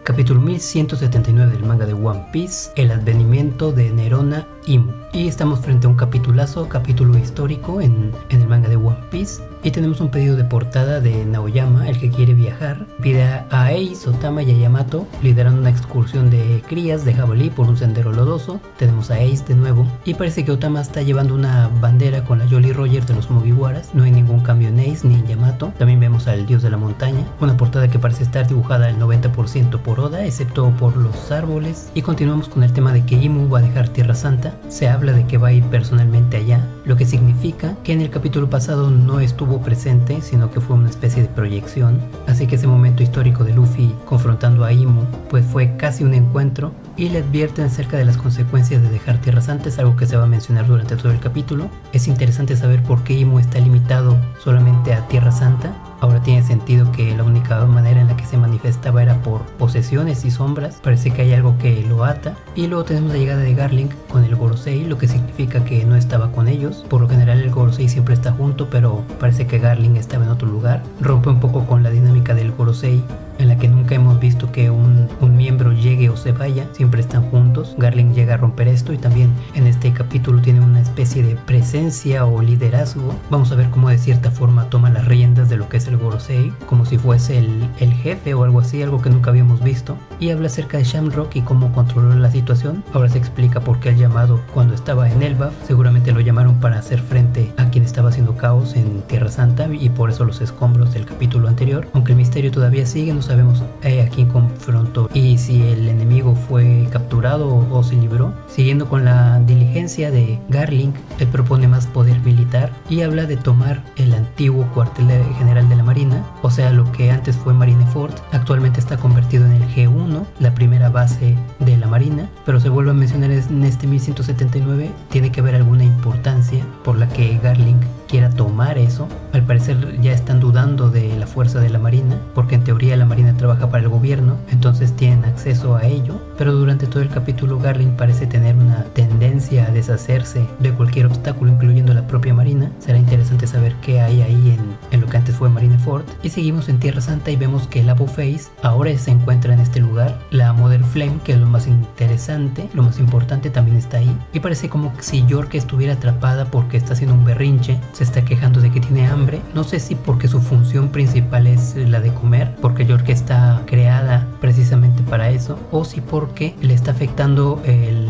Capítulo 1179 del manga de One Piece, el advenimiento de Nerona Imu. Y estamos frente a un capitulazo, capítulo histórico en el manga de One Piece. Y tenemos un pedido de portada de Naoyama, el que quiere viajar. Pide a Ace, Otama y a Yamato liderando una excursión de crías de jabalí por un sendero lodoso. Tenemos a Ace de nuevo. Y parece que Otama está llevando una bandera con la Jolly Roger de los Mugiwaras. No hay ningún cambio en Ace ni en Yamato. También vemos al dios de la montaña. Una portada que parece estar dibujada al 90% por Oda, excepto por los árboles. Y continuamos con el tema de que Imu va a dejar Tierra Santa. Se habla de que va a ir personalmente allá, lo que significa que en el capítulo pasado no estuvo presente, sino que fue una especie de proyección. Así que ese momento histórico de Luffy confrontando a Imu pues fue casi un encuentro, y le advierten acerca de las consecuencias de dejar Tierra Santa. Es algo que se va a mencionar durante todo el capítulo. Es interesante saber por qué Imu está limitado solamente a Tierra Santa. Ahora tiene sentido que la única manera en la que se manifestaba era por posesiones y sombras. Parece que hay algo que lo ata. Y luego tenemos la llegada de Garling con el Gorosei, lo que significa que no estaba con ellos. Por lo general el Gorosei siempre está junto, pero parece que Garling estaba en otro lugar. Rompe un poco con la dinámica del Gorosei, en la que nunca hemos visto que un miembro llegue o se vaya, siempre están juntos. Garling llega a romper esto, y también en este capítulo tiene una especie de presencia o liderazgo. Vamos a ver cómo de cierta forma toma las riendas de lo que es el Gorosei, como si fuese el jefe o algo así, algo que nunca habíamos visto. Y habla acerca de Shamrock y cómo controló la situación. Ahora se explica por qué el llamado cuando estaba en Elbaf. Seguramente lo llamaron para hacer frente a quien estaba haciendo caos en Tierra Santa, y por eso los escombros del capítulo anterior. Aunque el misterio todavía sigue, no sabemos a quién confrontó y si el enemigo fue capturado o se libró. Siguiendo con la diligencia de Garling, él propone más poder militar y habla de tomar el antiguo cuartel general de la Marina, o sea, lo que antes fue Marineford. Actualmente está convertido en el G1, la primera base de la Marina, pero se vuelve a mencionar en este 1179. Tiene que haber alguna importancia por la que Garling quiera tomar eso. Al parecer ya están dudando de la fuerza de la Marina, porque en teoría la Marina trabaja para el gobierno, entonces tienen acceso a ello. Pero durante todo el capítulo Garling parece tener una tendencia a deshacerse de cualquier obstáculo, incluyendo la propia Marina. Será interesante saber qué hay ahí en lo que antes fue Marineford. Y seguimos en Tierra Santa y vemos que el Abu Face ahora se encuentra en este lugar. La Mother Flame, que es lo más interesante, lo más importante, también está ahí. Y parece como si York estuviera atrapada porque está haciendo un berrinche. Se está quejando de que tiene hambre. No sé si porque su función principal es la de comer, porque York está creada precisamente para eso, o si porque le está afectando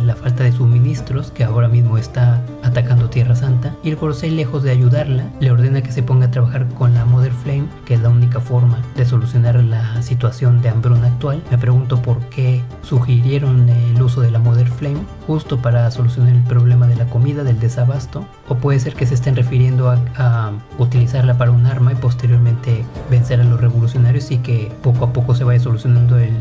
la falta de suministros, que ahora mismo está atacando Tierra Santa. Y el Gorosei, lejos de ayudarla, le ordena que se ponga a trabajar con la Mother Flame, que es la única forma de solucionar la situación de hambruna actual. Me pregunto por qué sugirieron el uso de la Mother Flame justo para solucionar el problema de la comida, del desabasto, o puede ser que se estén refiriendo a utilizarla para un arma y posteriormente vencer a los revolucionarios, y que poco a poco se vaya solucionando el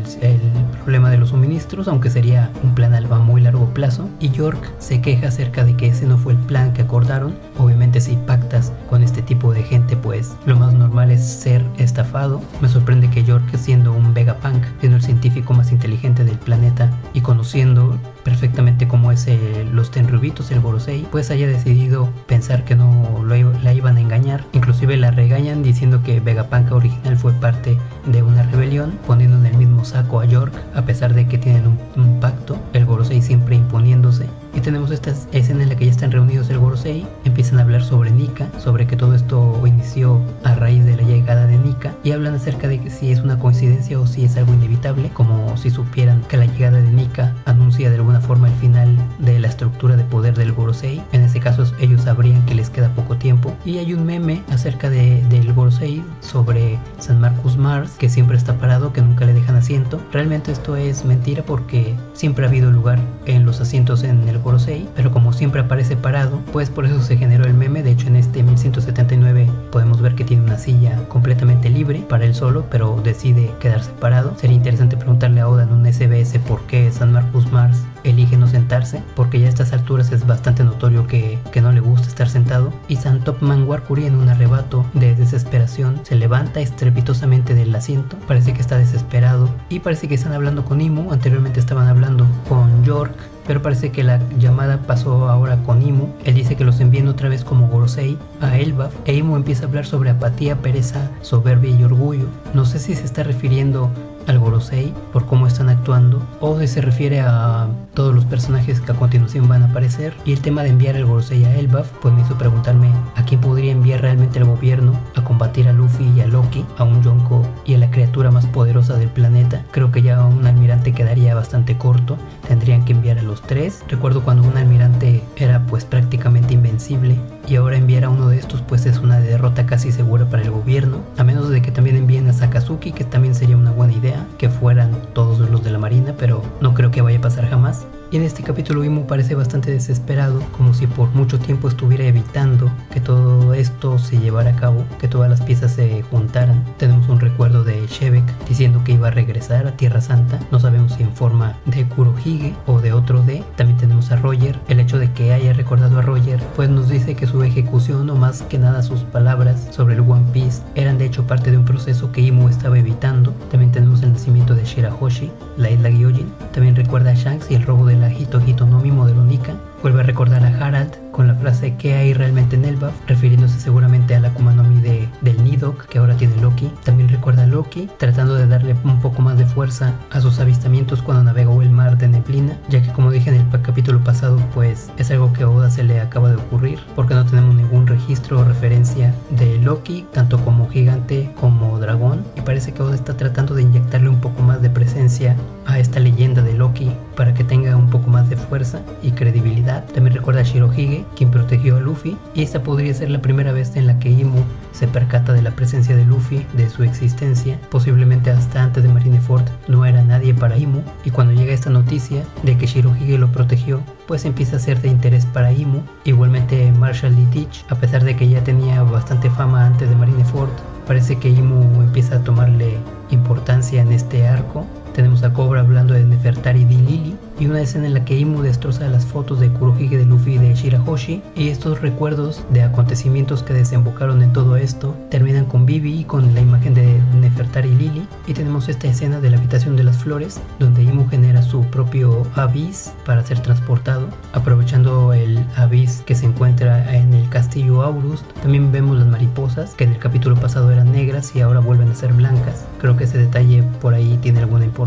problema de los suministros, aunque sería un plan a muy largo plazo. Y York se queja acerca de que ese no fue el plan que acordaron. Obviamente si pactas con este tipo de gente, pues lo más normal es ser estafado. Me sorprende que York, siendo un Vegapunk, siendo el científico más inteligente del planeta y conociendo perfectamente cómo es los Tenryubitos, el Gorosei, pues haya decidido pensar que no la iban a engañar. Inclusive la regañan diciendo que Vegapunk original fue parte de una rebelión, poniendo en el mismo saco a York, a pesar de que tienen un pacto, el Gorosei siempre imponiéndose. Y tenemos esta escena en la que ya están reunidos el Gorosei, empiezan a hablar sobre Nika, sobre que todo esto inició a raíz de la llegada de Nika, y hablan acerca de que si es una coincidencia o si es algo inevitable, como si supieran que la llegada de Nika anuncia de alguna forma el final de la estructura de poder del Gorosei. En ese caso ellos sabrían que les queda poco tiempo. Y hay un meme acerca del Gorosei sobre San Marcus Mars, que siempre está parado, que nunca le dejan asiento. Realmente esto es mentira, porque siempre ha habido lugar en los asientos en el Gorosei, pero como siempre aparece parado, pues por eso se generó el meme. De hecho, en este 1179 podemos ver que tiene una silla completamente libre para él solo, pero decide quedarse parado. Sería interesante preguntarle a Oda en un SBS por qué San Marcus Mars elige no sentarse, porque ya a estas alturas es bastante notorio que no le gusta estar sentado. Y San Topman Warkuri, en un arrebato de desesperación, se levanta estrepitosamente del asiento. Parece que está desesperado y parece que están hablando con Imu. Anteriormente estaban hablando con York, pero parece que la llamada pasó ahora con Imu. Él dice que los envíen otra vez como Gorosei a Elbaf, e Imu empieza a hablar sobre apatía, pereza, soberbia y orgullo. No sé si se está refiriendo al Gorosei por cómo están actuando, o si se refiere a todos los personajes que a continuación van a aparecer. Y el tema de enviar el Gorosei a Elbaf pues me hizo preguntarme a quién podría enviar realmente el gobierno a combatir a Luffy y a Loki, a un Yonko y a la criatura más poderosa del planeta. Creo que ya un almirante quedaría bastante corto, tendrían que enviar a los tres. Recuerdo cuando un almirante era pues prácticamente invencible, y ahora enviar a uno de estos pues es una derrota casi segura para el gobierno, a menos de que también envíen a Sakazuki, que también sería una buena idea, que fueran todos los de la marina, pero no creo que vaya a pasar jamás. Y en este capítulo Imu parece bastante desesperado, como si por mucho tiempo estuviera evitando que todo esto se llevara a cabo, que todas las piezas se juntaran. Tenemos un recuerdo de Shebek diciendo que iba a regresar a Tierra Santa, no sabemos si en forma de Kurohige o de otro D. También tenemos a Roger. El hecho de que haya recordado a Roger pues nos dice que su ejecución, o más que nada sus palabras sobre el One Piece, eran de hecho parte de un proceso que Imu estaba evitando. También tenemos el nacimiento de Shirahoshi, la isla Gyojin. También recuerda a Shanks y el robo de la Hito Hitonomi modelo Nika. Vuelve a recordar a Harald con la frase "¿qué hay realmente en Elbaf?", refiriéndose seguramente a la Akuma no Mi del Nidok que ahora tiene Loki. También recuerda a Loki tratando de darle un poco más de fuerza a sus avistamientos cuando navegó el mar de neblina, ya que, como dije en el capítulo pasado, pues es algo que a Oda se le acaba de ocurrir, porque no tenemos ningún registro o referencia de Loki, tanto como gigante como dragón, y parece que Oda está tratando de inyectarle un poco más de presencia a esta leyenda de Loki para que tenga un poco más de fuerza y credibilidad. También recuerda a Shirohige, quien protegió a Luffy, y esta podría ser la primera vez en la que Imu se percata de la presencia de Luffy, de su existencia. Posiblemente hasta antes de Marineford no era nadie para Imu, y cuando llega esta noticia de que Shirohige lo protegió, pues empieza a ser de interés para Imu. Igualmente Marshall D. Teach, a pesar de que ya tenía bastante fama antes de Marineford, parece que Imu empieza a tomarle importancia en este arco. Tenemos a Cobra hablando de Nefertari y Lily, y una escena en la que Imu destroza las fotos de Kurohige, de Luffy y de Shirahoshi, y estos recuerdos de acontecimientos que desembocaron en todo esto terminan con Vivi con la imagen de Nefertari y Lily. Y tenemos esta escena de la habitación de las flores, donde Imu genera su propio Abyss para ser transportado, aprovechando el Abyss que se encuentra en el castillo Aurust. También vemos las mariposas, que en el capítulo pasado eran negras y ahora vuelven a ser blancas. Creo que ese detalle por ahí tiene alguna importancia.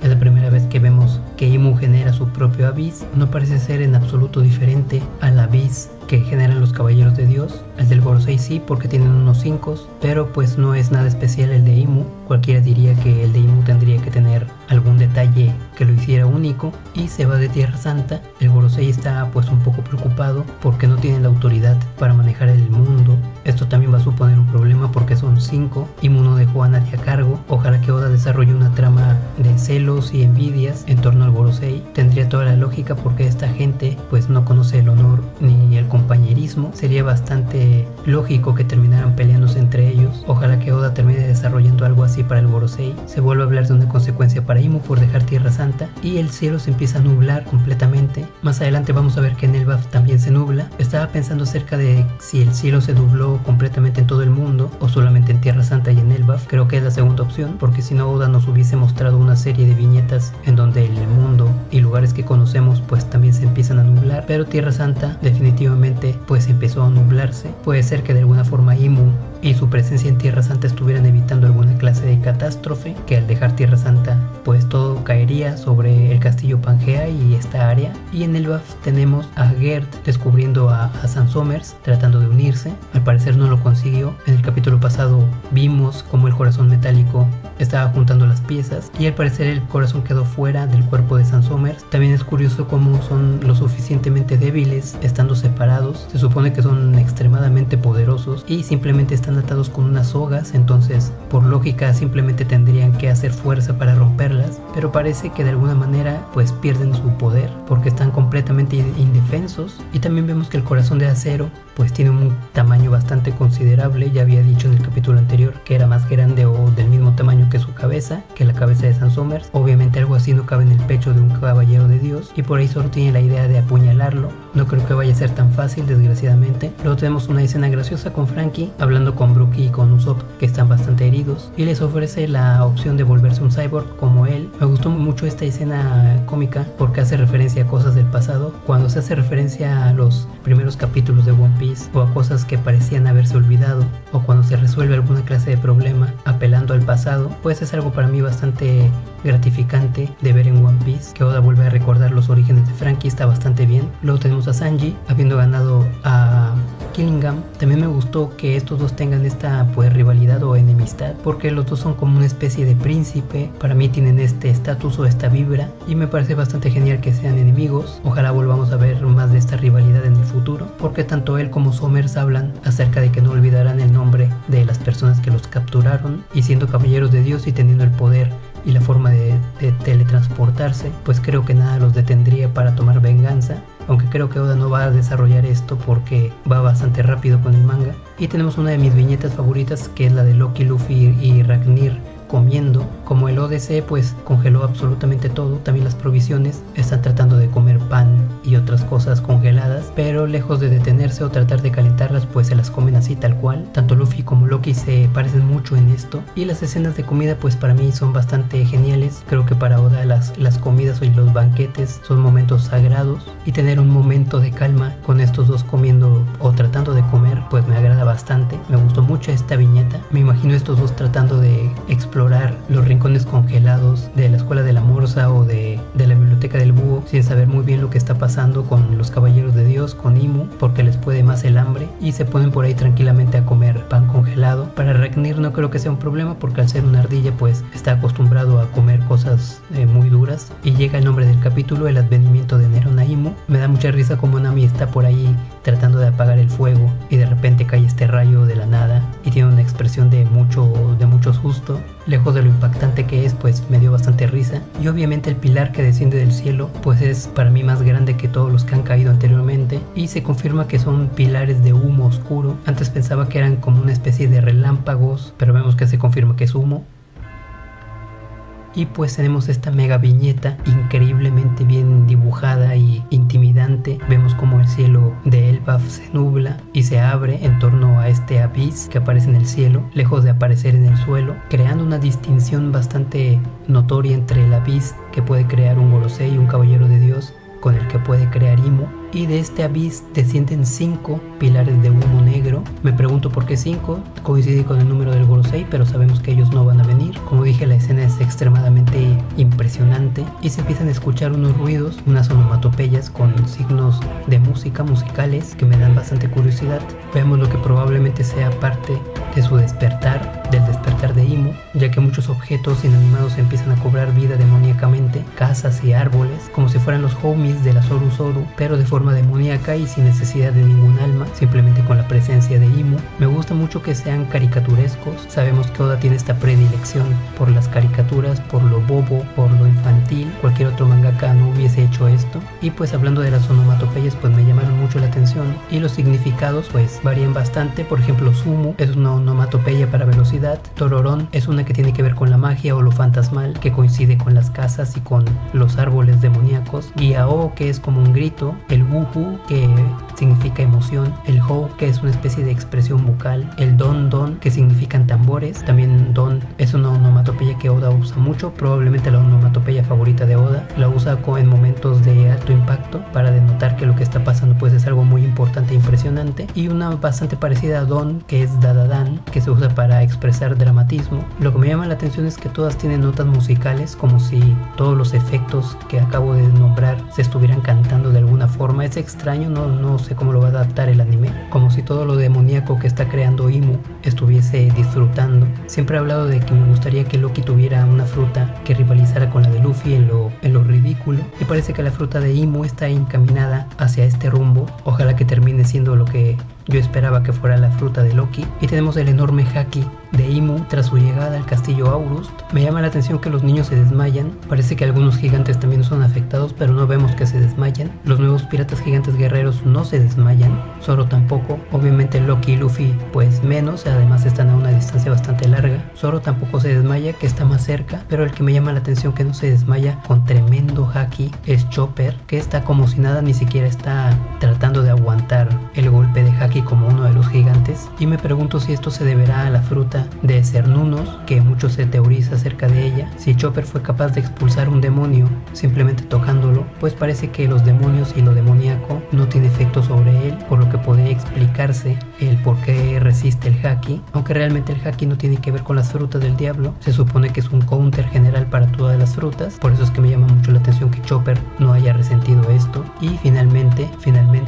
Es la primera vez que vemos que Imu genera su propio Abyss. No parece ser en absoluto diferente al Abyss que generan los caballeros de Dios. El del Gorosei sí, porque tienen unos 5, pero pues no es nada especial el de Imu. Cualquiera diría que el de Imu tendría que tener algún detalle que lo hiciera único. Y se va de Tierra Santa. El Gorosei está pues un poco preocupado porque no tiene la autoridad para manejar el mundo. Esto también va a suponer un problema porque son 5. Imu no dejó a nadie a cargo. Ojalá que Oda desarrolle una trama de celos y envidias en torno al Gorosei. Tendría toda la lógica, porque esta gente pues no conoce el honor ni el compañerismo. Sería bastante lógico que terminaran peleándose entre ellos. Ojalá que Oda termine desarrollando algo así para el Gorosei. Se vuelve a hablar de una consecuencia para Imu por dejar Tierra Santa, y el cielo se empieza a nublar completamente. Más adelante vamos a ver que en Elbaf también se nubla. Estaba pensando acerca de si el cielo se nubló completamente en todo el mundo o solamente en Tierra Santa y en Elbaf. Creo que es la segunda opción, porque si no, Oda nos hubiese mostrado una serie de viñetas en donde el mundo y lugares que conocemos pues también se empiezan a nublar, pero Tierra Santa definitivamente pues empezó a nublarse. Puede ser que de alguna forma Imu y su presencia en Tierra Santa estuvieran evitando alguna clase de catástrofe, que al dejar Tierra Santa pues todo caería sobre el castillo Pangea y esta área. Y en Elbaf tenemos a Gerd descubriendo a Sans Sommers, tratando de unirse. Al parecer no lo consiguió. En el capítulo pasado vimos cómo el corazón metálico estaba juntando las piezas, y al parecer el corazón quedó fuera del cuerpo de Sans Sommers. También es curioso cómo son lo suficientemente débiles estando separados. Se supone que son extremadamente poderosos y simplemente están atados con unas sogas, entonces por lógica simplemente tendrían que hacer fuerza para romperlas, pero parece que de alguna manera pues pierden su poder porque están completamente indefensos. Y también vemos que el corazón de acero pues tiene un tamaño bastante considerable. Ya había dicho en el capítulo anterior que era más grande o del mismo tamaño que su cabeza, que la cabeza de Sans Sommers. Obviamente algo así no cabe en el pecho de un caballero de Dios, y por ahí solo tiene la idea de apuñalarlo. No creo que vaya a ser tan fácil, desgraciadamente. Luego tenemos una escena graciosa con Frankie hablando con Brookie y con Usopp, que están bastante heridos, y les ofrece la opción de volverse un cyborg como él. Me gustó mucho esta escena cómica porque hace referencia a cosas del pasado. Cuando se hace referencia a los primeros capítulos de One Piece, Piece, o a cosas que parecían haberse olvidado, o cuando se resuelve alguna clase de problema apelando al pasado, pues es algo para mí bastante gratificante de ver en One Piece. Que Oda vuelve a recordar los orígenes de Franky, está bastante bien. Luego tenemos a Sanji habiendo ganado a Killingham. También me gustó que estos dos tengan esta pues rivalidad o enemistad, porque los dos son como una especie de príncipe. Para mí tienen este estatus o esta vibra, y me parece bastante genial que sean enemigos. Ojalá volvamos a ver más de esta rivalidad en el futuro, porque tanto él como Somers hablan acerca de que no olvidarán el nombre de las personas que los capturaron, y siendo caballeros de Dios y teniendo el poder y la forma de teletransportarse, pues creo que nada los detendría para tomar venganza. Aunque creo que Oda no va a desarrollar esto porque va bastante rápido con el manga. Y tenemos una de mis viñetas favoritas, que es la de Lucky, Luffy y Ragnar comiendo. Como el ODC pues congeló absolutamente todo, también las provisiones, están tratando de comer pan y otras cosas congeladas, pero lejos de detenerse o tratar de calentarlas, pues se las comen así tal cual. Tanto Luffy como Lucky se parecen mucho en esto, y las escenas de comida pues para mí son bastante geniales. Creo que para Oda las comidas y los banquetes son momentos sagrados, y tener un momento de calma con estos dos comiendo o tratando de comer pues me agrada bastante. Me gustó mucho esta viñeta, me imagino estos dos tratando de explorar los rincones congelados de la escuela de la Morsa o de la biblioteca del búho, sin saber muy bien lo que está pasando con los caballeros de Dios, con Imu, porque les puede más el hambre, y se ponen por ahí tranquilamente a comer pan congelado. Para Ragnar no creo que sea un problema, porque al ser una ardilla pues está acostumbrado a comer cosas muy duras. Y llega el nombre del capítulo, el advenimiento de Nerona Imu. Me da mucha risa como Nami está por ahí tratando de apagar el fuego, y de repente cae este rayo de la nada y tiene una expresión de mucho susto. Lejos de lo impactante que es, pues me dio bastante risa. Y obviamente el pilar que desciende del cielo pues es para mí más grande que todos los que han caído anteriormente, y se confirma que son pilares de humo oscuro. Antes pensaba que eran como una especie de relámpagos, pero vemos que se confirma que es humo. Y pues tenemos esta mega viñeta increíblemente bien dibujada y intimidante. Vemos como el cielo de Elbaf se nubla y se abre en torno a este Abyss que aparece en el cielo, lejos de aparecer en el suelo, creando una distinción bastante notoria entre el Abyss que puede crear un Gorosei, un caballero de Dios, con el que puede crear Imu. Y de este Abyss descienden 5 pilares de humo negro. Me pregunto por qué 5, coincide con el número del Gorosei, pero sabemos que ellos no van a venir. Como dije, la escena es extremadamente impresionante, y se empiezan a escuchar unos ruidos, unas onomatopeyas con signos de música, musicales, que me dan bastante curiosidad. Vemos lo que probablemente sea parte de su despertar, del despertar de Imu, ya que muchos objetos inanimados empiezan a cobrar vida demoníacamente, casas y árboles, como si fueran los homies de la Zoru Zoru, pero de forma demoníaca y sin necesidad de ningún alma, simplemente con la presencia de Imu. Me gusta mucho que sean caricaturescos. Sabemos que Oda tiene esta predilección por las caricaturas, por lo bobo, por lo infantil. Cualquier otro mangaka no hubiese hecho esto. Y pues hablando de las onomatopeyas, pues me llamaron mucho la atención, y los significados pues varían bastante. Por ejemplo, Sumo es una onomatopeya para velocidad, Tororón es una que tiene que ver con la magia o lo fantasmal, que coincide con las casas y con los árboles demoníacos, y Ao, que es como un grito, el Wuhu, que significa emoción, el Hou, que es una especie de expresión bucal, el Don, que significan tambores. También Don es una onomatopeya que Oda usa mucho, probablemente la onomatopeya favorita de Oda. La usa en momentos de alto impacto para denotar que lo que está pasando pues es algo muy importante e impresionante. Y una bastante parecida a Don, que es Dadadan, que se usa para expresar dramatismo. Lo que me llama la atención es que todas tienen notas musicales, como si todos los efectos que acabo de nombrar se estuvieran cantando de alguna forma. Es extraño, no sé cómo lo va a adaptar el anime, como si todo lo demoníaco que está creando Imu estuviese disfrutando. Siempre he hablado de que me gustaría que Loki tuviera una fruta que rivalizara con la de Luffy en lo ridículo, y parece que la fruta de Imu está encaminada hacia este rumbo. Ojalá que termine siendo lo que yo esperaba que fuera la fruta de Loki. Y tenemos el enorme haki de Imu tras su llegada al castillo Aurust. Me llama la atención que los niños se desmayan. Parece que algunos gigantes también son afectados, pero no vemos que se desmayan. Los nuevos piratas gigantes guerreros no se desmayan, Zoro tampoco. Obviamente Loki y Luffy pues menos, además están a una distancia bastante larga. Zoro tampoco se desmaya, que está más cerca, pero el que me llama la atención que no se desmaya con tremendo haki es Chopper, que está como si nada, ni siquiera está tratando de aguantar el golpe de haki como uno de los gigantes. Y me pregunto si esto se deberá a la fruta raza de Cernunos, que mucho se teoriza acerca de ella. Si Chopper fue capaz de expulsar un demonio simplemente tocándolo, pues parece que los demonios y lo demoníaco no tiene efecto sobre él, por lo que podría explicarse el por qué resiste el haki, aunque realmente el haki no tiene que ver con las frutas del diablo. Se supone que es un counter general para todas las frutas, por eso es que me llama mucho la atención que Chopper no haya resentido esto. Y finalmente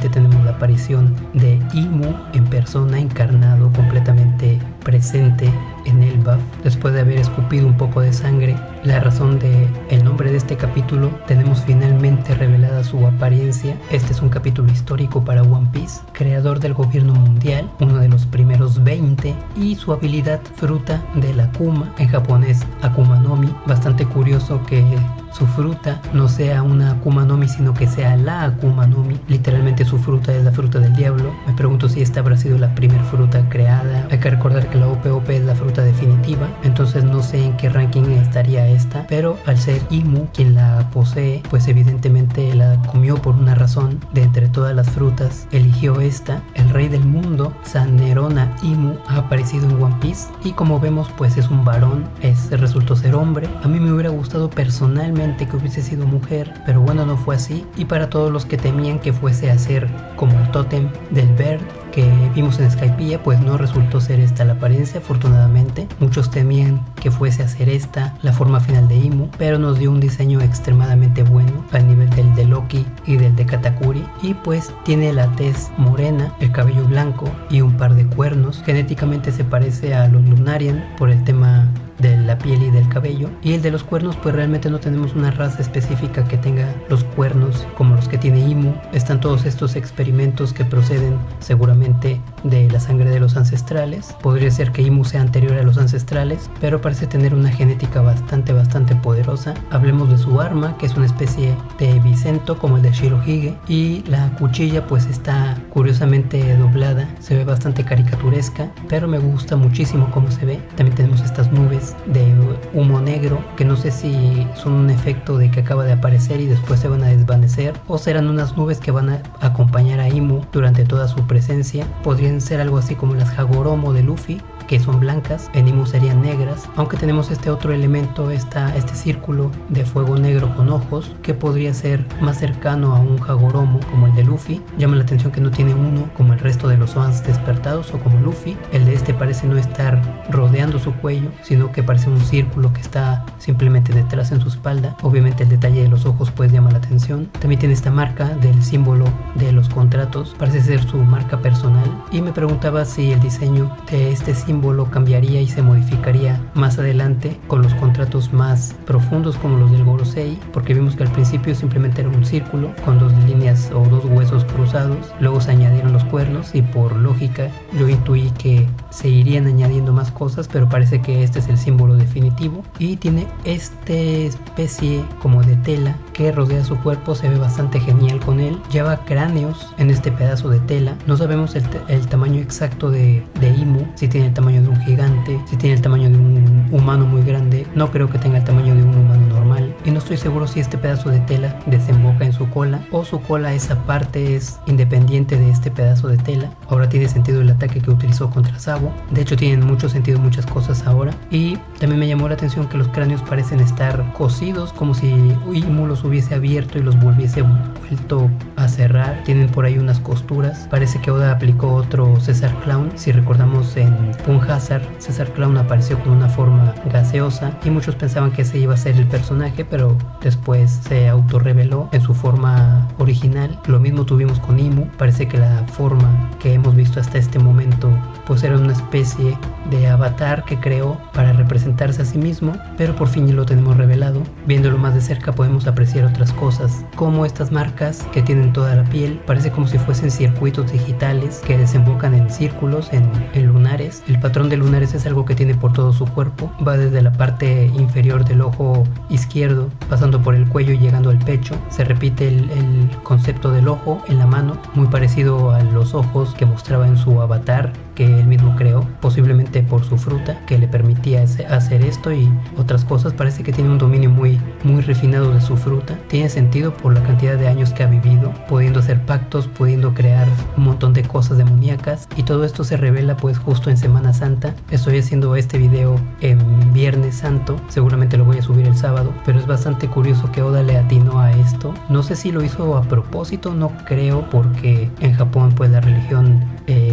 tenemos la aparición de Imu en persona, encarnado, completamente presente en Elbaf, después de haber escupido un poco de sangre. La razón de el nombre de este capítulo, tenemos finalmente revelada su apariencia. Este es un capítulo histórico para One Piece, creador del gobierno mundial, uno de los primeros 20, y su habilidad fruta del Akuma, en japonés Akuma no Mi. Bastante curioso que su fruta no sea una Akuma no Mi, sino que sea la Akuma no Mi. Literalmente su fruta es la fruta del diablo. Me pregunto si esta habrá sido la primera fruta creada. Hay que recordar que la OPOP es la fruta definitiva, entonces no sé en qué ranking estaría esta, pero al ser Imu quien la posee, pues evidentemente la comió por una razón. De entre todas las frutas eligió esta. El rey del mundo, San Nerona Imu, ha aparecido en One Piece y como vemos pues es un varón, resultó ser hombre. A mí me hubiera gustado personalmente que hubiese sido mujer, pero bueno, no fue así. Y para todos los que temían que fuese a ser como el tótem del Bird que vimos en Skypiea, pues no resultó ser esta la apariencia, afortunadamente. Muchos temían que fuese a ser esta la forma final de Imu, pero nos dio un diseño extremadamente bueno al nivel del de Loki y del de Katakuri. Y pues tiene la tez morena, el cabello blanco y un par de cuernos. Genéticamente se parece a los Lunarian por el tema de la piel y del cabello, y el de los cuernos pues realmente no tenemos una raza específica que tenga los cuernos como los que tiene Imu. Están todos estos experimentos que proceden seguramente de la sangre de los ancestrales. Podría ser que Imu sea anterior a los ancestrales, pero parece tener una genética bastante poderosa. Hablemos de su arma, que es una especie de bicento como el de Shirohige, y la cuchilla pues está curiosamente doblada, se ve bastante caricaturesca, pero me gusta muchísimo cómo se ve. También tenemos estas nubes de humo negro que no sé si son un efecto de que acaba de aparecer y después se van a desvanecer, o serán unas nubes que van a acompañar a Imu durante toda su presencia. Podrían ser algo así como las Hagoromo de Luffy, que son blancas, en Imu serían negras, aunque tenemos este otro elemento, este círculo de fuego negro con ojos, que podría ser más cercano a un Hagoromo como el de Luffy. Llama la atención que no tiene uno como el resto de los Zoans despertados o como Luffy. El de este parece no estar rodeando su cuello, sino que parece un círculo que está simplemente detrás en su espalda. Obviamente el detalle de los ojos pues llama la atención. También tiene esta marca del símbolo de los contratos, parece ser su marca personal, y me preguntaba si el diseño de este símbolo cambiaría y se modificaría más adelante con los contratos más profundos como los del Gorosei, porque vimos que al principio simplemente era un círculo con dos líneas o dos huesos cruzados, luego se añadieron los cuernos y por lógica yo intuí que se irían añadiendo más cosas, pero parece que este es el símbolo definitivo. Y tiene esta especie como de tela que rodea su cuerpo, se ve bastante genial con él. Lleva cráneos en este pedazo de tela. No sabemos el tamaño exacto de Imu, si tiene el tamaño de un gigante, si tiene el tamaño de un humano muy grande. No creo que tenga el tamaño de un humano normal, y no estoy seguro si este pedazo de tela desemboca en su cola o su cola, esa parte es independiente de este pedazo de tela. Ahora tiene sentido el ataque que utilizó contra Sabo. De hecho tienen mucho sentido muchas cosas ahora. Y también me llamó la atención que los cráneos parecen estar cosidos, como si Imu los hubiese abierto y los volviese vuelto a cerrar. Tienen por ahí unas costuras. Parece que Oda aplicó otro César Clown. Si recordamos en Punk Hazard, César Clown apareció con una forma gaseosa y muchos pensaban que ese iba a ser el personaje, pero después se autorreveló en su forma original. Lo mismo tuvimos con Imu. Parece que la forma que hemos visto hasta este momento pues era una especie de avatar que creó para representarse a sí mismo, pero por fin ya lo tenemos revelado. Viéndolo más de cerca podemos apreciar otras cosas, como estas marcas que tienen toda la piel. Parece como si fuesen circuitos digitales que desembocan en círculos, en lunares. El patrón de lunares es algo que tiene por todo su cuerpo, va desde la parte inferior del ojo izquierdo, pasando por el cuello y llegando al pecho. Se repite el concepto del ojo en la mano, muy parecido a los ojos que mostraba en su avatar que él mismo creó, posiblemente por su fruta que le permitía hacer esto y otras cosas. Parece que tiene un dominio muy refinado de su fruta. Tiene sentido por la cantidad de años que ha vivido, pudiendo hacer pactos, pudiendo crear un montón de cosas demoníacas, y todo esto se revela pues justo en Semana Santa. Estoy haciendo este video en Viernes Santo, seguramente lo voy a subir el sábado, pero es bastante curioso que Oda le atinó a esto. No sé si lo hizo a propósito, no creo, porque en Japón pues la religión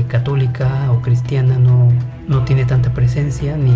católica o cristiana no tiene tanta presencia, ni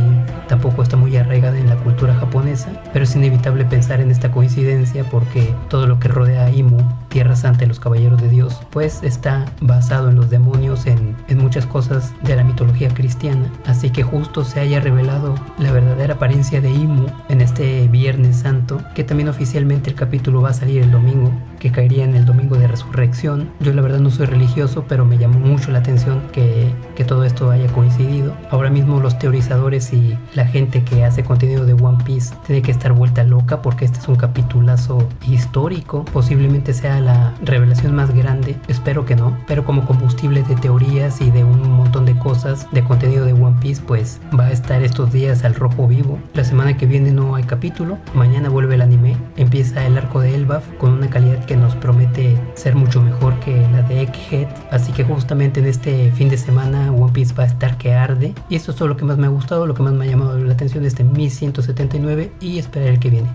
tampoco está muy arraigada en la cultura japonesa, pero es inevitable pensar en esta coincidencia porque todo lo que rodea a Imu, Tierra Santa y los Caballeros de Dios, pues está basado en los demonios, en muchas cosas de la mitología cristiana, así que justo se haya revelado la verdadera apariencia de Imu en este Viernes Santo, que también oficialmente el capítulo va a salir el domingo, que caería en el domingo de resurrección. Yo la verdad no soy religioso, pero me llamó mucho la atención que todo esto haya coincidido. Ahora mismo los teorizadores y la gente que hace contenido de One Piece tiene que estar vuelta loca porque este es un capitulazo histórico, posiblemente sea la revelación más grande, espero que no, pero como combustible de teorías y de un montón de cosas de contenido de One Piece, pues va a estar estos días al rojo vivo. La semana que viene no hay capítulo, mañana vuelve el anime, empieza el arco de Elbaf con una calidad que nos promete ser mucho mejor que la de Egghead, así que justamente en este fin de semana One Piece va a estar que arde, y esto es todo lo que más me ha gustado, lo que más me ha llamado la atención de este 1179, y esperar el que viene.